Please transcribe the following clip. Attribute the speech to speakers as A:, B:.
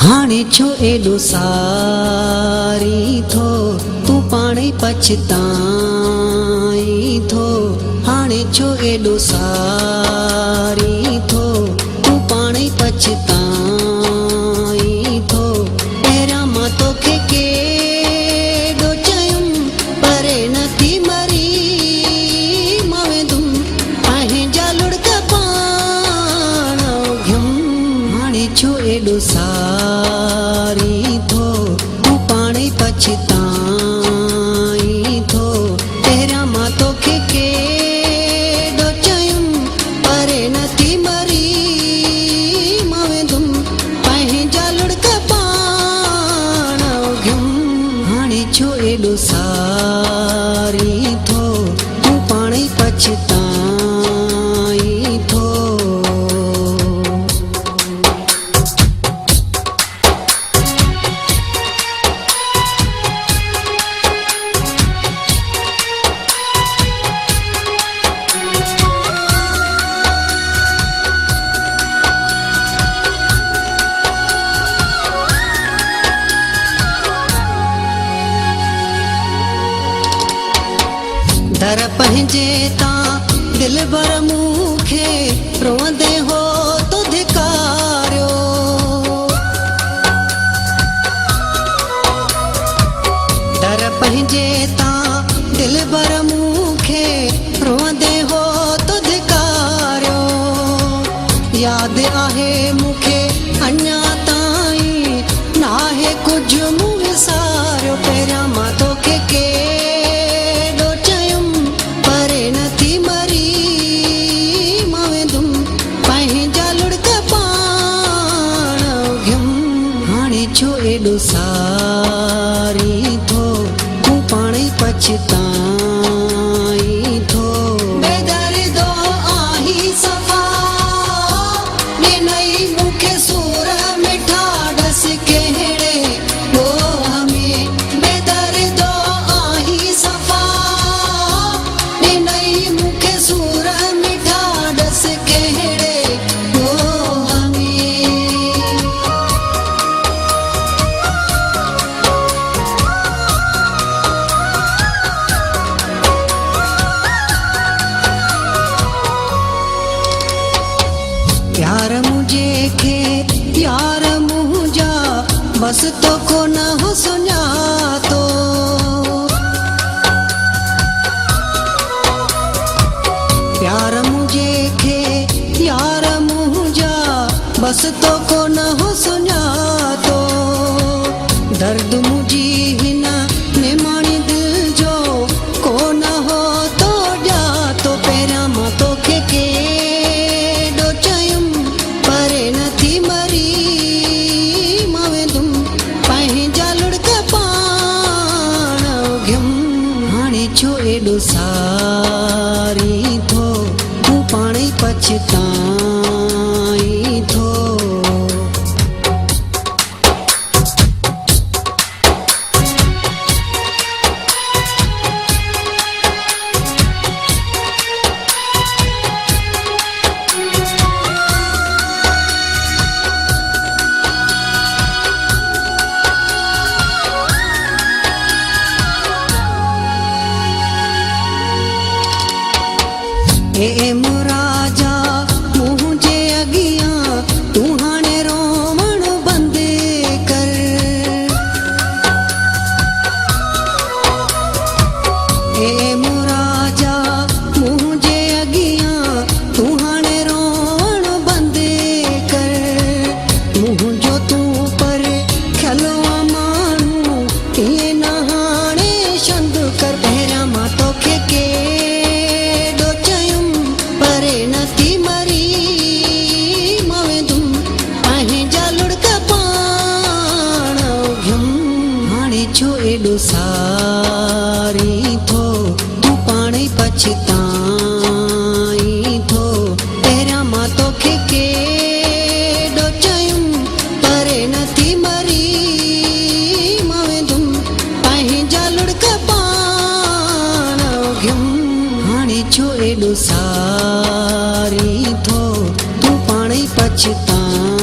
A: हाणे छो एॾो सारी थो तूं पाण ई पछताई थो। हाणे छो एॾो सारी थो तूं पाण ई पछताई थो। पहिरियां मां तोखे केॾो चयुमि परे नथी मरी मां वेंदुमि पंहिंजा लुड़क पाण घियुमि। हाणे छो एॾो सारी थो तूं पाण ई पछताई थो। पहिरियां मां तोखे केॾो चयुमि परे नथी मरी मां वेंदुमि पंहिंजा लुड़क पाण घियुमि। हाणे छो एॾो सारी थो तूं पाण ई पछताई थो। दर पंहिंजे तां दिल भर मूंखे रोंदे हो तो धिकारियो। दर पंहिंजे तां दिल भर मूंखे रोंदे हो तो धिकारियो। यादि आहे मूंखे अञा ताईं नाहे कुझु मूं विसारियो। पहिरियां मां तोखे केॾो चयुमि परे नथी मरी मां वेंदुमि पंहिंजा लुड़क पाण घियुमि। हाणे छो एॾो सारी थो तूं पाण ई पछताई थो। बेदर्दो आही सफ़ा ॾिनई मूंखे सूर मिठा ॾस कहिड़े ॻोह में। बेदर्दो आही सफ़ा ॾिनई मूंखे सूर मिठा ॾस कहिड़े ॻोह में। प्यार मुझे खे यार मुंहिंजा बस तोखो न हो सुञातो। प्यार मुझे खे यार मुंहिंजा बस तोखो न हो सुञातो। दर्द मुंहिंजी हिन निमाणी दिल जो को न हो तो ॼातो। पहिरियां मां तोखे केॾो चयुमि परे नथी मरी मां वेंदुमि पंहिंजा लुड़क पाण घियुमि। हाणे छो एॾो सारी थो तूं पाण ई पछताई थो। ए मुराजा मुंहिंजे अॻियां तूं हाणे रोवण बंदि कर। ए मुराजा मुंहिंजे अॻियां तूं हाणे रोवण बंदि कर। मुंहिंजो तूं पर खलो माण्हू ईअं न हाणे शंद कर। पहिरियां मां तोखे केॾो चयुमि परे नथी मरी मां वेंदुमि पंहिंजा लुड़क पाण घियुमि। हाणे छो एॾो सारी थो तूं पाण ई पछताई थो। पहिरियां मां तोखे केॾो चयुमि परे नथी मरी मां वेंदुमि पंहिंजा लुड़क पाण घियुमि। हाणे छो एॾो सारी थो तूं पाण ई पछताई